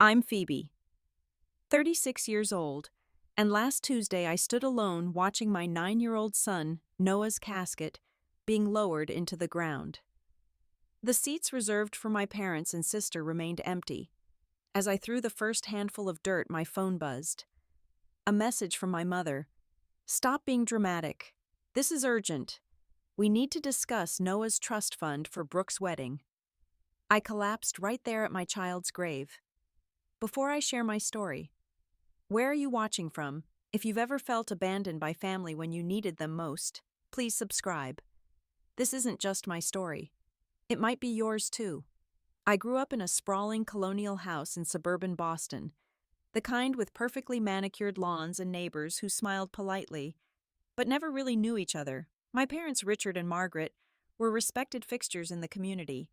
I'm Phoebe, 36 years old, and last Tuesday I stood alone watching my 9-year-old son, Noah's casket, being lowered into the ground. The seats reserved for my parents and sister remained empty. As I threw the first handful of dirt, my phone buzzed. A message from my mother. "Stop being dramatic. This is urgent. We need to discuss Noah's trust fund for Brooke's wedding." I collapsed right there at my child's grave. Before I share my story, where are you watching from? If you've ever felt abandoned by family when you needed them most, please subscribe. This isn't just my story. It might be yours too. I grew up in a sprawling colonial house in suburban Boston, the kind with perfectly manicured lawns and neighbors who smiled politely, but never really knew each other. My parents, Richard and Margaret, were respected fixtures in the community.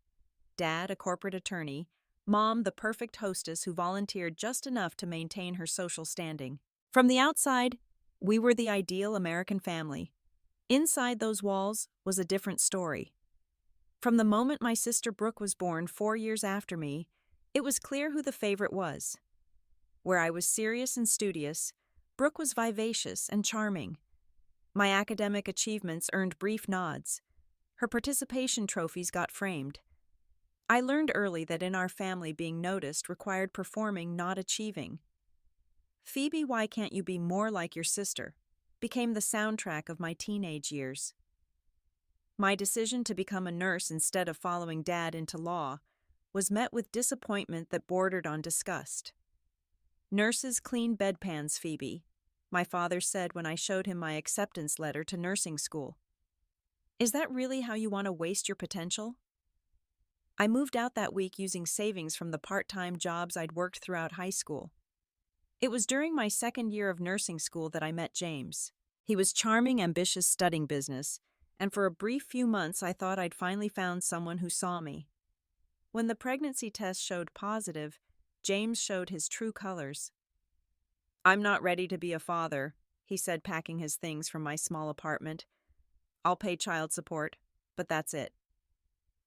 Dad, a corporate attorney, Mom, the perfect hostess who volunteered just enough to maintain her social standing. From the outside, we were the ideal American family. Inside those walls was a different story. From the moment my sister Brooke was born 4 years after me, it was clear who the favorite was. Where I was serious and studious, Brooke was vivacious and charming. My academic achievements earned brief nods. Her participation trophies got framed. I learned early that in our family being noticed required performing, not achieving. "Phoebe, why can't you be more like your sister?" became the soundtrack of my teenage years. My decision to become a nurse instead of following Dad into law was met with disappointment that bordered on disgust. "Nurses clean bedpans, Phoebe," my father said when I showed him my acceptance letter to nursing school. "Is that really how you want to waste your potential?" I moved out that week using savings from the part-time jobs I'd worked throughout high school. It was during my second year of nursing school that I met James. He was charming, ambitious, studying business, and for a brief few months I thought I'd finally found someone who saw me. When the pregnancy test showed positive, James showed his true colors. "I'm not ready to be a father," he said, packing his things from my small apartment. "I'll pay child support, but that's it."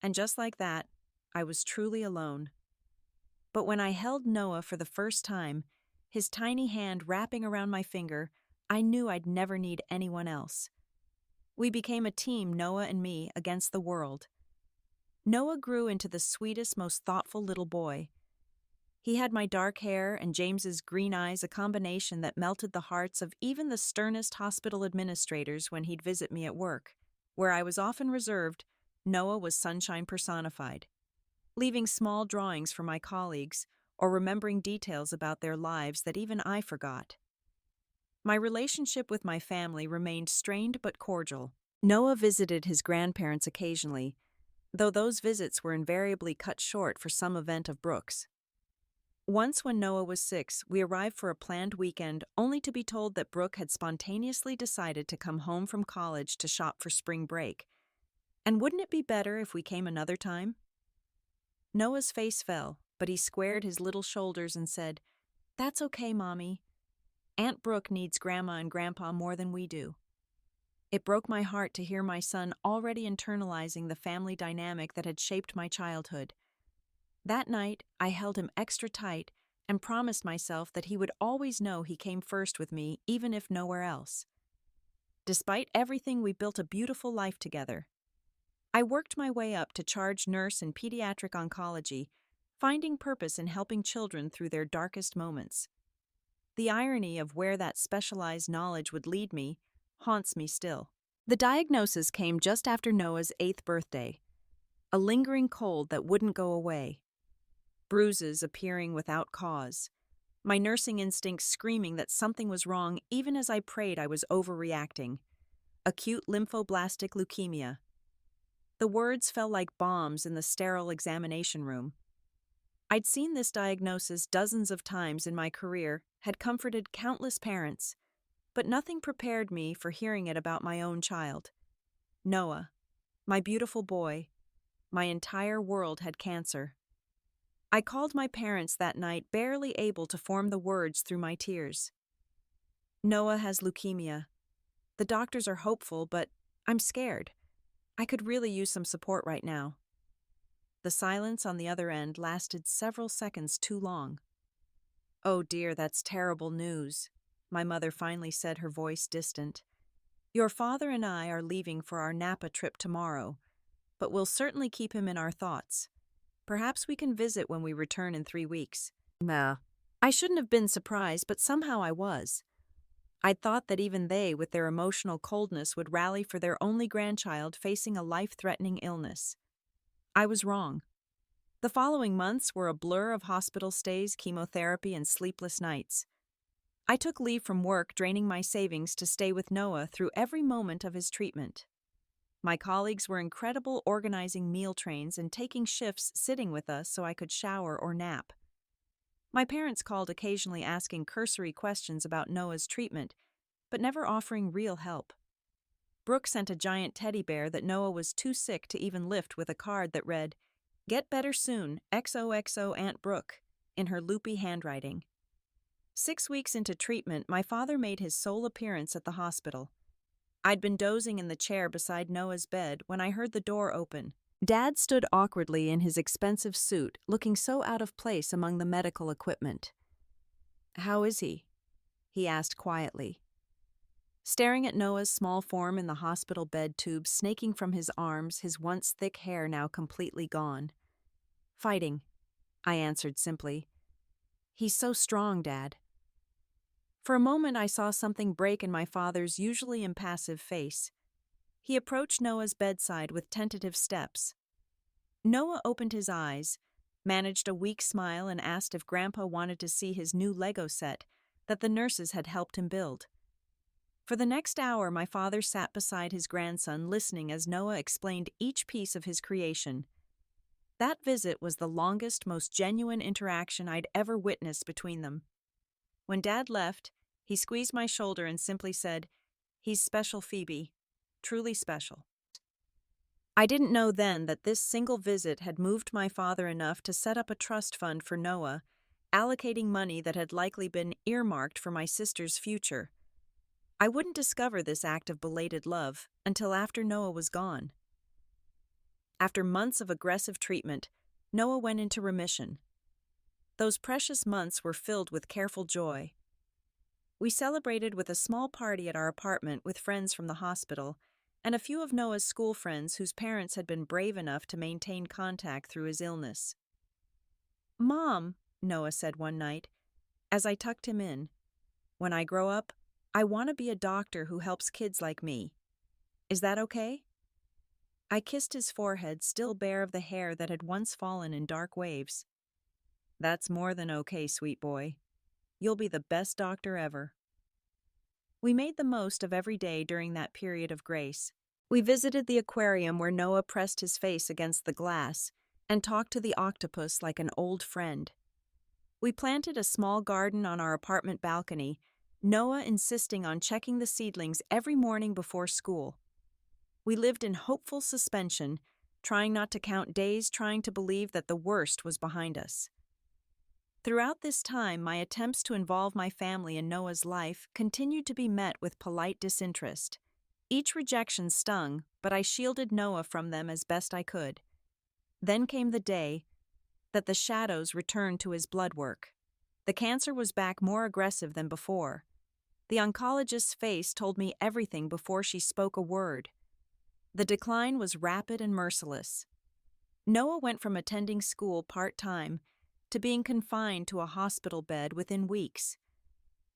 And just like that, I was truly alone. But when I held Noah for the first time, his tiny hand wrapping around my finger, I knew I'd never need anyone else. We became a team, Noah and me, against the world. Noah grew into the sweetest, most thoughtful little boy. He had my dark hair and James's green eyes, a combination that melted the hearts of even the sternest hospital administrators when he'd visit me at work. Where I was often reserved, Noah was sunshine personified, leaving small drawings for my colleagues or remembering details about their lives that even I forgot. My relationship with my family remained strained but cordial. Noah visited his grandparents occasionally, though those visits were invariably cut short for some event of Brooke's. Once when Noah was 6, we arrived for a planned weekend only to be told that Brooke had spontaneously decided to come home from college to shop for spring break. And wouldn't it be better if we came another time? Noah's face fell, but he squared his little shoulders and said, "That's okay, Mommy. Aunt Brooke needs Grandma and Grandpa more than we do." It broke my heart to hear my son already internalizing the family dynamic that had shaped my childhood. That night, I held him extra tight and promised myself that he would always know he came first with me, even if nowhere else. Despite everything, we built a beautiful life together. I worked my way up to charge nurse in pediatric oncology, finding purpose in helping children through their darkest moments. The irony of where that specialized knowledge would lead me haunts me still. The diagnosis came just after Noah's 8th birthday, a lingering cold that wouldn't go away, bruises appearing without cause, my nursing instincts screaming that something was wrong even as I prayed I was overreacting. Acute lymphoblastic leukemia. The words fell like bombs in the sterile examination room. I'd seen this diagnosis dozens of times in my career, had comforted countless parents, but nothing prepared me for hearing it about my own child. Noah, my beautiful boy, my entire world had cancer. I called my parents that night, barely able to form the words through my tears. "Noah has leukemia. The doctors are hopeful, but I'm scared. I could really use some support right now." The silence on the other end lasted several seconds too long. Oh dear, that's terrible news. My mother finally said, her voice distant. Your father and I are leaving for our Napa trip tomorrow, but we'll certainly keep him in our thoughts. Perhaps we can visit when we return in 3 weeks. Nah. I shouldn't have been surprised, but somehow I was. I'd thought that even they, with their emotional coldness, would rally for their only grandchild facing a life-threatening illness. I was wrong. The following months were a blur of hospital stays, chemotherapy, and sleepless nights. I took leave from work, draining my savings to stay with Noah through every moment of his treatment. My colleagues were incredible, organizing meal trains and taking shifts sitting with us so I could shower or nap. My parents called, occasionally asking cursory questions about Noah's treatment, but never offering real help. Brooke sent a giant teddy bear that Noah was too sick to even lift, with a card that read, "Get better soon, XOXO Aunt Brooke," in her loopy handwriting. 6 weeks into treatment, my father made his sole appearance at the hospital. I'd been dozing in the chair beside Noah's bed when I heard the door open. Dad stood awkwardly in his expensive suit, looking so out of place among the medical equipment. "How is he?" he asked quietly. Staring at Noah's small form in the hospital bed tube snaking from his arms, his once thick hair now completely gone. "Fighting," I answered simply. "He's so strong, Dad." For a moment I saw something break in my father's usually impassive face. He approached Noah's bedside with tentative steps. Noah opened his eyes, managed a weak smile, and asked if Grandpa wanted to see his new Lego set that the nurses had helped him build. For the next hour, my father sat beside his grandson, listening as Noah explained each piece of his creation. That visit was the longest, most genuine interaction I'd ever witnessed between them. When Dad left, he squeezed my shoulder and simply said, "He's special, Phoebe. Truly special." I didn't know then that this single visit had moved my father enough to set up a trust fund for Noah, allocating money that had likely been earmarked for my sister's future. I wouldn't discover this act of belated love until after Noah was gone. After months of aggressive treatment, Noah went into remission. Those precious months were filled with careful joy. We celebrated with a small party at our apartment with friends from the hospital and a few of Noah's school friends whose parents had been brave enough to maintain contact through his illness. "Mom," Noah said one night, as I tucked him in, "when I grow up, I want to be a doctor who helps kids like me. Is that okay?" I kissed his forehead, still bare of the hair that had once fallen in dark waves. "That's more than okay, sweet boy. You'll be the best doctor ever." We made the most of every day during that period of grace. We visited the aquarium where Noah pressed his face against the glass and talked to the octopus like an old friend. We planted a small garden on our apartment balcony, Noah insisting on checking the seedlings every morning before school. We lived in hopeful suspension, trying not to count days, trying to believe that the worst was behind us. Throughout this time, my attempts to involve my family in Noah's life continued to be met with polite disinterest. Each rejection stung, but I shielded Noah from them as best I could. Then came the day that the shadows returned to his blood work. The cancer was back, more aggressive than before. The oncologist's face told me everything before she spoke a word. The decline was rapid and merciless. Noah went from attending school part-time to being confined to a hospital bed within weeks.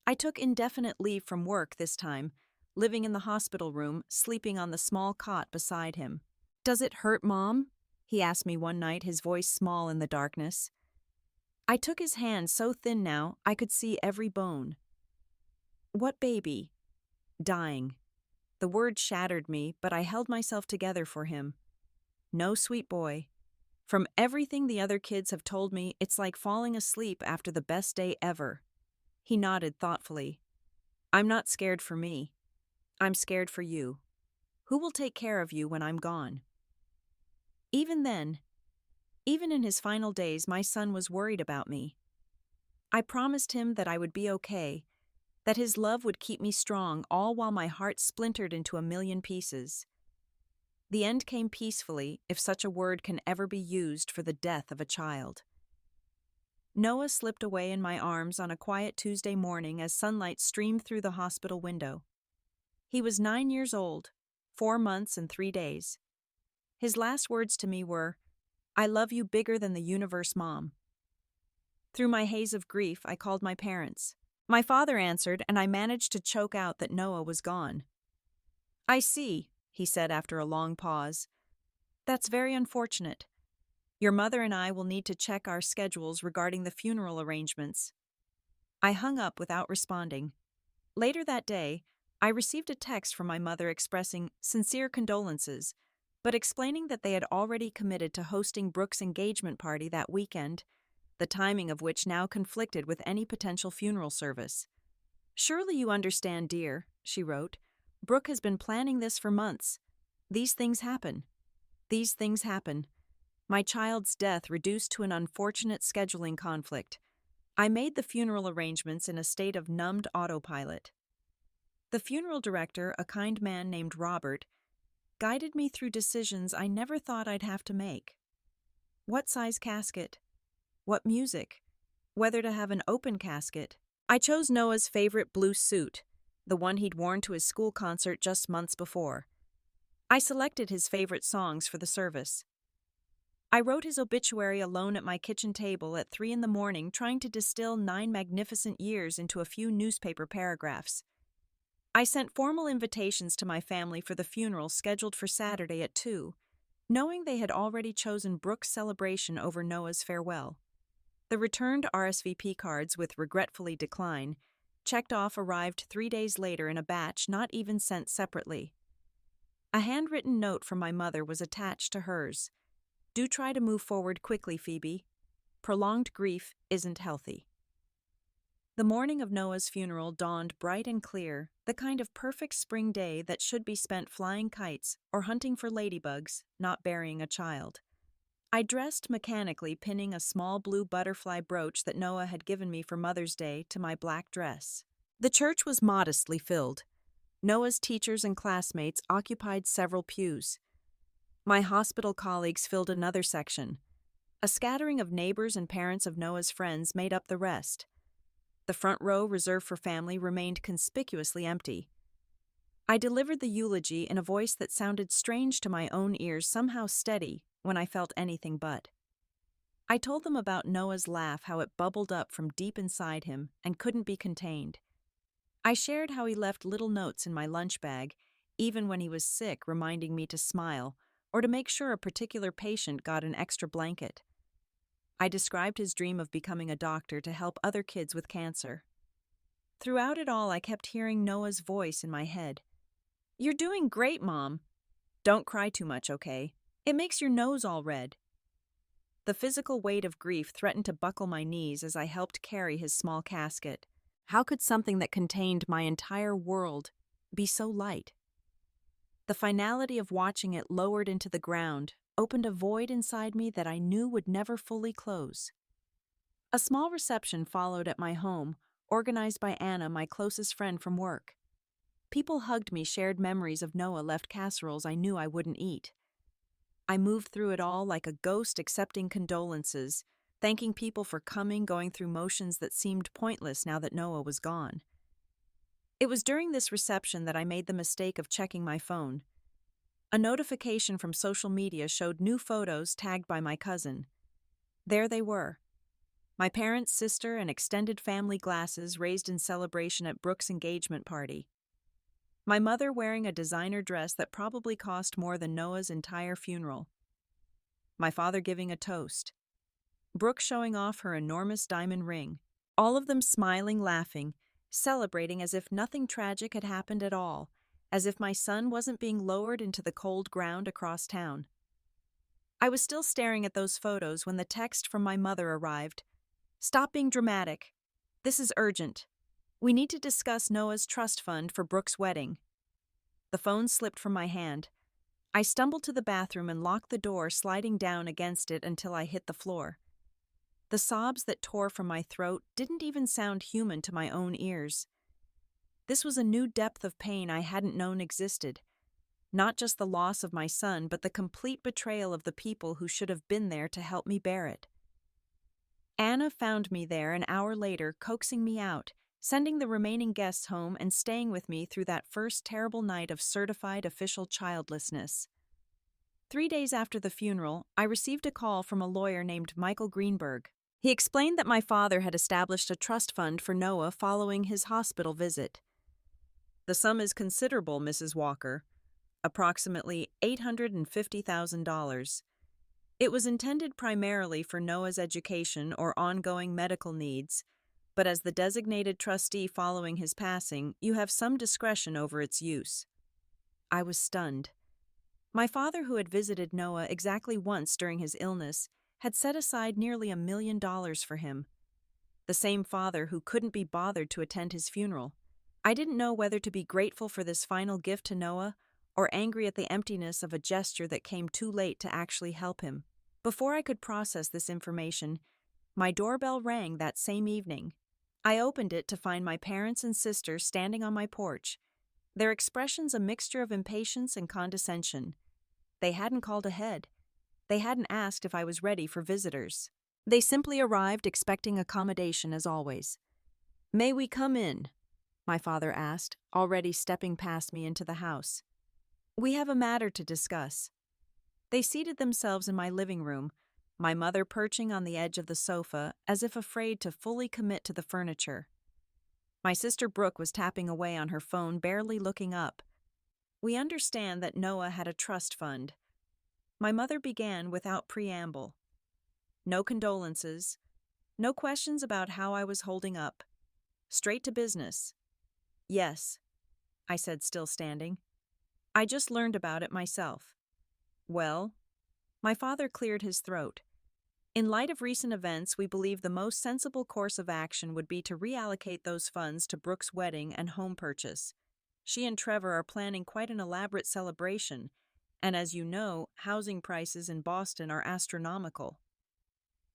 I took indefinite leave from work this time, living in the hospital room, sleeping on the small cot beside him. "Does it hurt, Mom?" he asked me one night, his voice small in the darkness. I took his hand, so thin now I could see every bone. "What baby?" "Dying." The word shattered me, but I held myself together for him. "No, sweet boy. From everything the other kids have told me, it's like falling asleep after the best day ever." He nodded thoughtfully. "I'm not scared for me. I'm scared for you. Who will take care of you when I'm gone?" Even then, even in his final days, my son was worried about me. I promised him that I would be okay, that his love would keep me strong, all while my heart splintered into a million pieces. The end came peacefully, if such a word can ever be used for the death of a child. Noah slipped away in my arms on a quiet Tuesday morning as sunlight streamed through the hospital window. He was 9 years old, 4 months and 3 days. His last words to me were, "I love you bigger than the universe, Mom." Through my haze of grief, I called my parents. My father answered, and I managed to choke out that Noah was gone. "I see," he said after a long pause. "That's very unfortunate. Your mother and I will need to check our schedules regarding the funeral arrangements." I hung up without responding. Later that day, I received a text from my mother expressing sincere condolences, but explaining that they had already committed to hosting Brooke's engagement party that weekend, the timing of which now conflicted with any potential funeral service. "Surely you understand, dear," she wrote. "Brooke has been planning this for months. These things happen. These things happen. My child's death reduced to an unfortunate scheduling conflict. I made the funeral arrangements in a state of numbed autopilot." The funeral director, a kind man named Robert, guided me through decisions I never thought I'd have to make. What size casket? What music? Whether to have an open casket? I chose Noah's favorite blue suit, the one he'd worn to his school concert just months before. I selected his favorite songs for the service. I wrote his obituary alone at my kitchen table at 3 in the morning, trying to distill 9 magnificent years into a few newspaper paragraphs. I sent formal invitations to my family for the funeral scheduled for Saturday at 2, knowing they had already chosen Brooke's celebration over Noah's farewell. The returned RSVP cards with "regretfully decline" checked off arrived 3 days later in a batch not even sent separately. A handwritten note from my mother was attached to hers. "Do try to move forward quickly, Phoebe. Prolonged grief isn't healthy." The morning of Noah's funeral dawned bright and clear, the kind of perfect spring day that should be spent flying kites or hunting for ladybugs, not burying a child. I dressed mechanically, pinning a small blue butterfly brooch that Noah had given me for Mother's Day to my black dress. The church was modestly filled. Noah's teachers and classmates occupied several pews. My hospital colleagues filled another section. A scattering of neighbors and parents of Noah's friends made up the rest. The front row reserved for family remained conspicuously empty. I delivered the eulogy in a voice that sounded strange to my own ears, somehow steady, when I felt anything but. I told them about Noah's laugh, how it bubbled up from deep inside him and couldn't be contained. I shared how he left little notes in my lunch bag, even when he was sick, reminding me to smile, or to make sure a particular patient got an extra blanket. I described his dream of becoming a doctor to help other kids with cancer. Throughout it all, I kept hearing Noah's voice in my head. "You're doing great, Mom. Don't cry too much, okay? It makes your nose all red." The physical weight of grief threatened to buckle my knees as I helped carry his small casket. How could something that contained my entire world be so light? The finality of watching it lowered into the ground opened a void inside me that I knew would never fully close. A small reception followed at my home, organized by Anna, my closest friend from work. People hugged me, shared memories of Noah, left casseroles I knew I wouldn't eat. I moved through it all like a ghost, accepting condolences, thanking people for coming, going through motions that seemed pointless now that Noah was gone. It was during this reception that I made the mistake of checking my phone. A notification from social media showed new photos tagged by my cousin. There they were. My parents, sister, and extended family glasses raised in celebration at Brooke's engagement party. My mother wearing a designer dress that probably cost more than Noah's entire funeral. My father giving a toast. Brooke showing off her enormous diamond ring. All of them smiling, laughing, celebrating as if nothing tragic had happened at all, as if my son wasn't being lowered into the cold ground across town. I was still staring at those photos when the text from my mother arrived. "Stop being dramatic. This is urgent. We need to discuss Noah's trust fund for Brooke's wedding." The phone slipped from my hand. I stumbled to the bathroom and locked the door, sliding down against it until I hit the floor. The sobs that tore from my throat didn't even sound human to my own ears. This was a new depth of pain I hadn't known existed. Not just the loss of my son, but the complete betrayal of the people who should have been there to help me bear it. Anna found me there an hour later, coaxing me out, sending the remaining guests home and staying with me through that first terrible night of certified official childlessness. 3 days after the funeral, I received a call from a lawyer named Michael Greenberg. He explained that my father had established a trust fund for Noah following his hospital visit. The sum is considerable, Mrs. Walker, approximately $850,000. It was intended primarily for Noah's education or ongoing medical needs, but as the designated trustee following his passing, you have some discretion over its use. I was stunned. My father, who had visited Noah exactly once during his illness, had set aside nearly $1 million for him. The same father who couldn't be bothered to attend his funeral. I didn't know whether to be grateful for this final gift to Noah or angry at the emptiness of a gesture that came too late to actually help him. Before I could process this information, my doorbell rang that same evening. I opened it to find my parents and sister standing on my porch, their expressions a mixture of impatience and condescension. They hadn't called ahead. They hadn't asked if I was ready for visitors. They simply arrived expecting accommodation as always. "May we come in?" my father asked, already stepping past me into the house. "We have a matter to discuss." They seated themselves in my living room, my mother perching on the edge of the sofa as if afraid to fully commit to the furniture. My sister Brooke was tapping away on her phone, barely looking up. "We understand that Noah had a trust fund." My mother began without preamble. No condolences, no questions about how I was holding up. Straight to business. "Yes," I said, still standing. "I just learned about it myself." "Well?" My father cleared his throat. "In light of recent events, we believe the most sensible course of action would be to reallocate those funds to Brooke's wedding and home purchase. She and Trevor are planning quite an elaborate celebration, and as you know, housing prices in Boston are astronomical."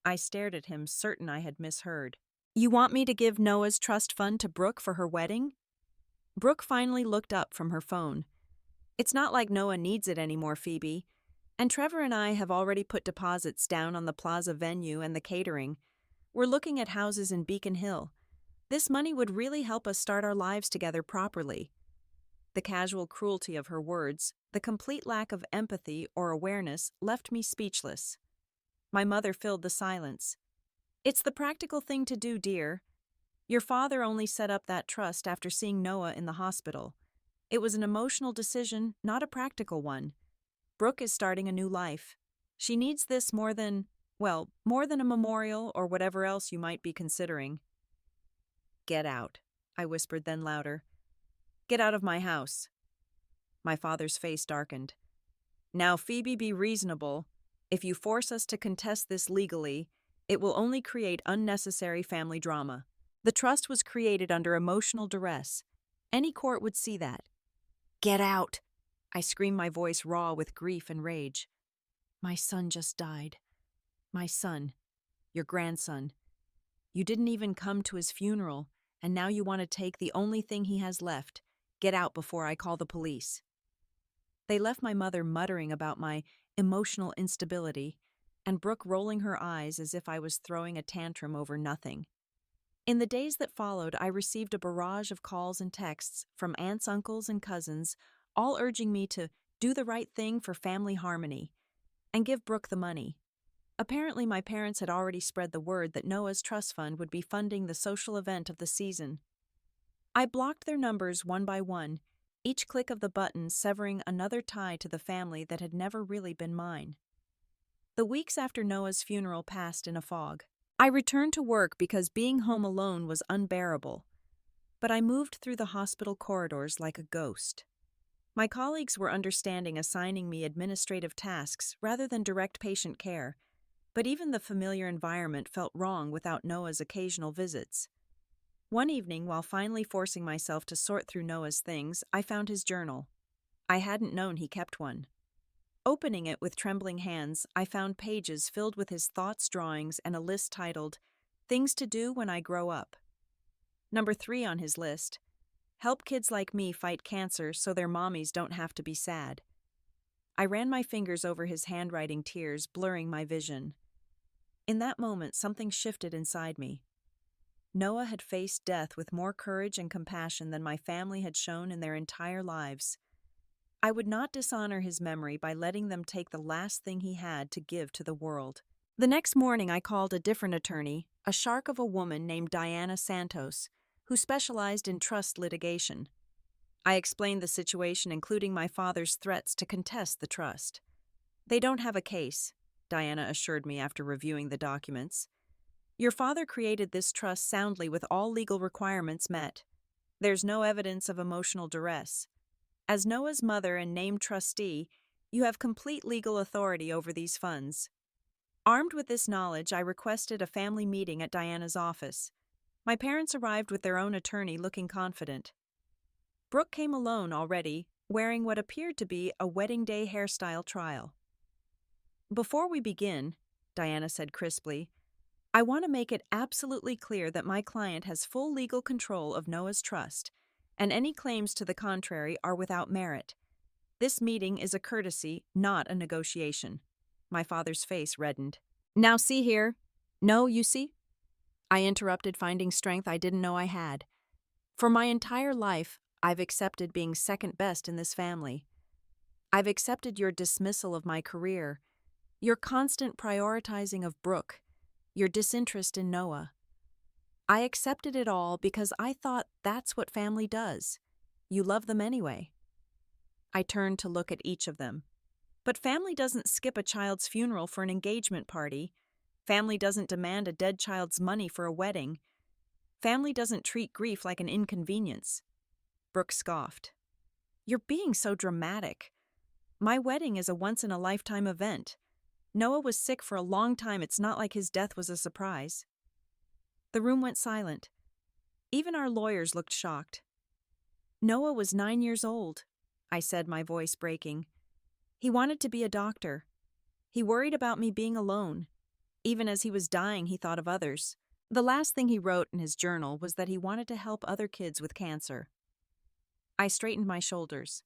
I stared at him, certain I had misheard. "You want me to give Noah's trust fund to Brooke for her wedding?" Brooke finally looked up from her phone. "It's not like Noah needs it anymore, Phoebe. And Trevor and I have already put deposits down on the plaza venue and the catering. We're looking at houses in Beacon Hill. This money would really help us start our lives together properly." The casual cruelty of her words, the complete lack of empathy or awareness, left me speechless. My mother filled the silence. "It's the practical thing to do, dear. Your father only set up that trust after seeing Noah in the hospital. It was an emotional decision, not a practical one. Brooke is starting a new life. She needs this more than a memorial or whatever else you might be considering." "Get out," I whispered, then louder. "Get out of my house." My father's face darkened. "Now, Phoebe, be reasonable. If you force us to contest this legally, it will only create unnecessary family drama. The trust was created under emotional duress. Any court would see that." "Get out!" I screamed, my voice raw with grief and rage. "My son just died. My son. Your grandson. You didn't even come to his funeral, and now you want to take the only thing he has left. Get out before I call the police." They left my mother muttering about my emotional instability, and Brooke rolling her eyes as if I was throwing a tantrum over nothing. In the days that followed, I received a barrage of calls and texts from aunts, uncles, and cousins, all urging me to do the right thing for family harmony and give Brooke the money. Apparently, my parents had already spread the word that Noah's trust fund would be funding the social event of the season. I blocked their numbers one by one, each click of the button severing another tie to the family that had never really been mine. The weeks after Noah's funeral passed in a fog. I returned to work because being home alone was unbearable, but I moved through the hospital corridors like a ghost. My colleagues were understanding, assigning me administrative tasks rather than direct patient care, but even the familiar environment felt wrong without Noah's occasional visits. One evening, while finally forcing myself to sort through Noah's things, I found his journal. I hadn't known he kept one. Opening it with trembling hands, I found pages filled with his thoughts, drawings, and a list titled, "Things to Do When I Grow Up." Number 3 on his list: "Help kids like me fight cancer so their mommies don't have to be sad." I ran my fingers over his handwriting, tears blurring my vision. In that moment, something shifted inside me. Noah had faced death with more courage and compassion than my family had shown in their entire lives. I would not dishonor his memory by letting them take the last thing he had to give to the world. The next morning, I called a different attorney, a shark of a woman named Diana Santos, who specialized in trust litigation. I explained the situation, including my father's threats to contest the trust. "They don't have a case," Diana assured me after reviewing the documents. "Your father created this trust soundly with all legal requirements met. There's no evidence of emotional duress. As Noah's mother and named trustee, you have complete legal authority over these funds." Armed with this knowledge, I requested a family meeting at Diana's office. My parents arrived with their own attorney, looking confident. Brooke came alone already, wearing what appeared to be a wedding day hairstyle trial. "Before we begin," Diana said crisply, "I want to make it absolutely clear that my client has full legal control of Noah's trust, and any claims to the contrary are without merit. This meeting is a courtesy, not a negotiation." My father's face reddened. "Now see here." "No, you see?" I interrupted, finding strength I didn't know I had. "For my entire life, I've accepted being second best in this family. I've accepted your dismissal of my career, your constant prioritizing of Brooke, your disinterest in Noah. I accepted it all because I thought that's what family does. You love them anyway." I turned to look at each of them. But family doesn't skip a child's funeral for an engagement party. Family doesn't demand a dead child's money for a wedding. Family doesn't treat grief like an inconvenience. Brooke scoffed. "You're being so dramatic. My wedding is a once-in-a-lifetime event. Noah was sick for a long time. It's not like his death was a surprise." The room went silent. Even our lawyers looked shocked. "Noah was 9 years old," I said, my voice breaking. "He wanted to be a doctor. He worried about me being alone. Even as he was dying, he thought of others. The last thing he wrote in his journal was that he wanted to help other kids with cancer." I straightened my shoulders.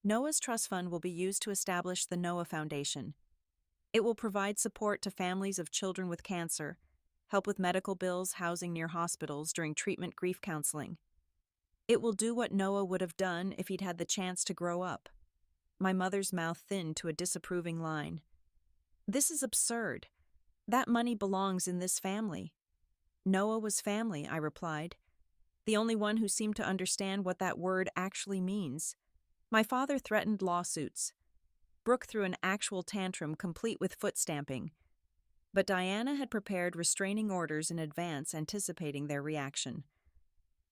Noah's trust fund will be used to establish the Noah Foundation. It will provide support to families of children with cancer, help with medical bills, housing near hospitals during treatment, grief counseling. It will do what Noah would have done if he'd had the chance to grow up. My mother's mouth thinned to a disapproving line. "This is absurd. That money belongs in this family." "Noah was family," I replied, the only one who seemed to understand what that word actually means. My father threatened lawsuits. Brooke threw an actual tantrum complete with foot stamping. But Diana had prepared restraining orders in advance, anticipating their reaction.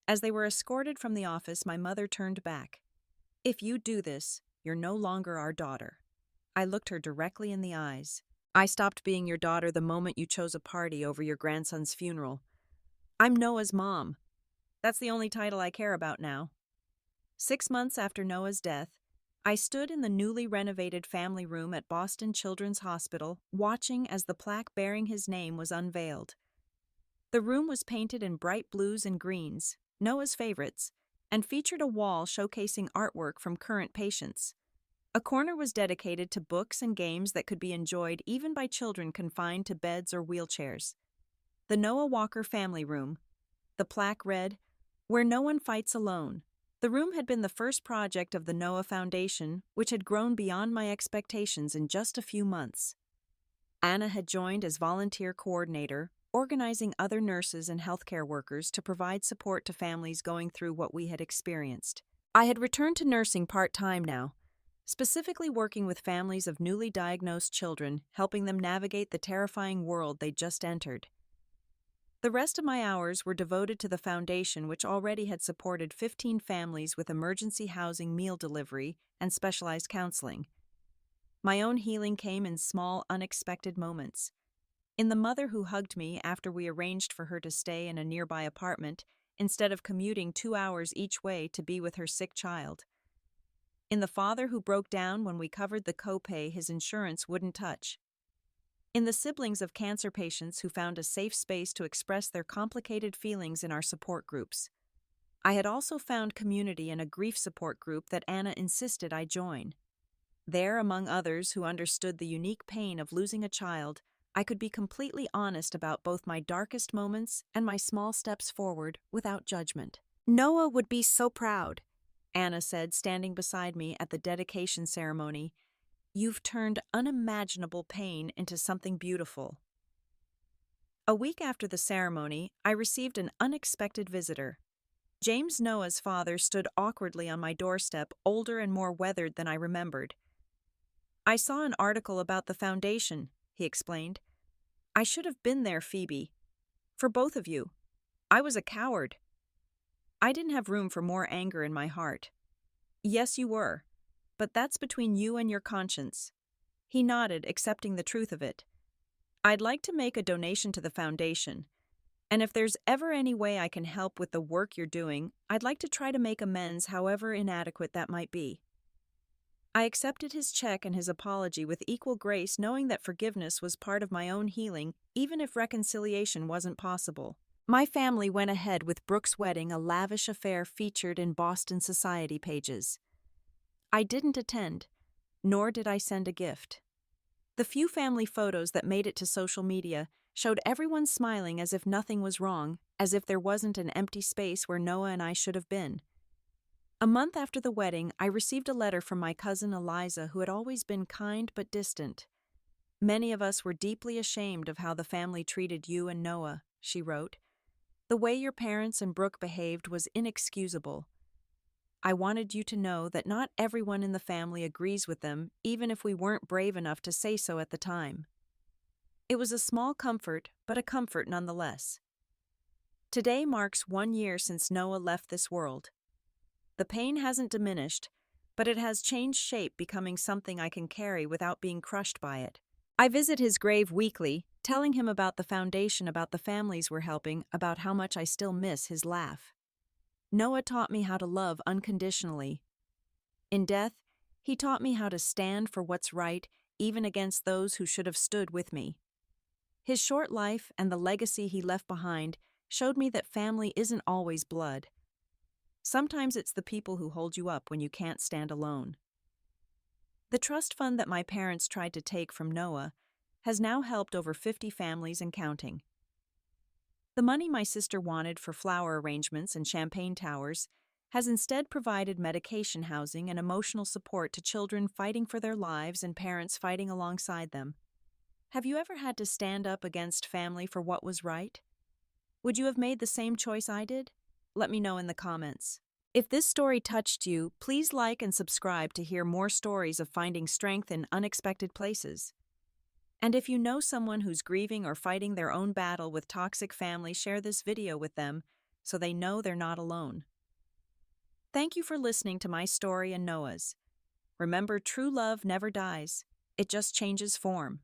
As they were escorted from the office, my mother turned back. "If you do this, you're no longer our daughter." I looked her directly in the eyes. "I stopped being your daughter the moment you chose a party over your grandson's funeral. I'm Noah's mom. That's the only title I care about now." 6 months after Noah's death, I stood in the newly renovated family room at Boston Children's Hospital, watching as the plaque bearing his name was unveiled. The room was painted in bright blues and greens, Noah's favorites, and featured a wall showcasing artwork from current patients. A corner was dedicated to books and games that could be enjoyed even by children confined to beds or wheelchairs. The Noah Walker Family Room. The plaque read, "Where no one fights alone." The room had been the first project of the Noah Foundation, which had grown beyond my expectations in just a few months. Anna had joined as volunteer coordinator, organizing other nurses and healthcare workers to provide support to families going through what we had experienced. I had returned to nursing part-time now, specifically working with families of newly diagnosed children, helping them navigate the terrifying world they just entered. The rest of my hours were devoted to the foundation, which already had supported 15 families with emergency housing, meal delivery, and specialized counseling. My own healing came in small, unexpected moments. In the mother who hugged me after we arranged for her to stay in a nearby apartment instead of commuting 2 hours each way to be with her sick child. In the father who broke down when we covered the copay his insurance wouldn't touch. In the siblings of cancer patients who found a safe space to express their complicated feelings in our support groups. I had also found community in a grief support group that Anna insisted I join. There, among others who understood the unique pain of losing a child, I could be completely honest about both my darkest moments and my small steps forward without judgment. Noah would be so proud, Anna said, standing beside me at the dedication ceremony. You've turned unimaginable pain into something beautiful. A week after the ceremony, I received an unexpected visitor. James Noah's father stood awkwardly on my doorstep, older and more weathered than I remembered. I saw an article about the foundation, he explained. I should have been there, Phoebe. For both of you. I was a coward. I didn't have room for more anger in my heart. Yes, you were. But that's between you and your conscience. He nodded, accepting the truth of it. I'd like to make a donation to the foundation. And if there's ever any way I can help with the work you're doing, I'd like to try to make amends, however inadequate that might be. I accepted his check and his apology with equal grace, knowing that forgiveness was part of my own healing, even if reconciliation wasn't possible. My family went ahead with Brooke's wedding, a lavish affair featured in Boston society pages. I didn't attend, nor did I send a gift. The few family photos that made it to social media showed everyone smiling as if nothing was wrong, as if there wasn't an empty space where Noah and I should have been. A month after the wedding, I received a letter from my cousin Eliza, who had always been kind but distant. Many of us were deeply ashamed of how the family treated you and Noah, she wrote. The way your parents and Brooke behaved was inexcusable. I wanted you to know that not everyone in the family agrees with them, even if we weren't brave enough to say so at the time. It was a small comfort, but a comfort nonetheless. Today marks 1 year since Noah left this world. The pain hasn't diminished, but it has changed shape, becoming something I can carry without being crushed by it. I visit his grave weekly, telling him about the foundation, about the families we're helping, about how much I still miss his laugh. Noah taught me how to love unconditionally. In death, he taught me how to stand for what's right, even against those who should have stood with me. His short life and the legacy he left behind showed me that family isn't always blood. Sometimes it's the people who hold you up when you can't stand alone. The trust fund that my parents tried to take from Noah has now helped over 50 families and counting. The money my sister wanted for flower arrangements and champagne towers has instead provided medication, housing, and emotional support to children fighting for their lives and parents fighting alongside them. Have you ever had to stand up against family for what was right? Would you have made the same choice I did? Let me know in the comments. If this story touched you, please like and subscribe to hear more stories of finding strength in unexpected places. And if you know someone who's grieving or fighting their own battle with toxic family, share this video with them so they know they're not alone. Thank you for listening to my story and Noah's. Remember, true love never dies. It just changes form.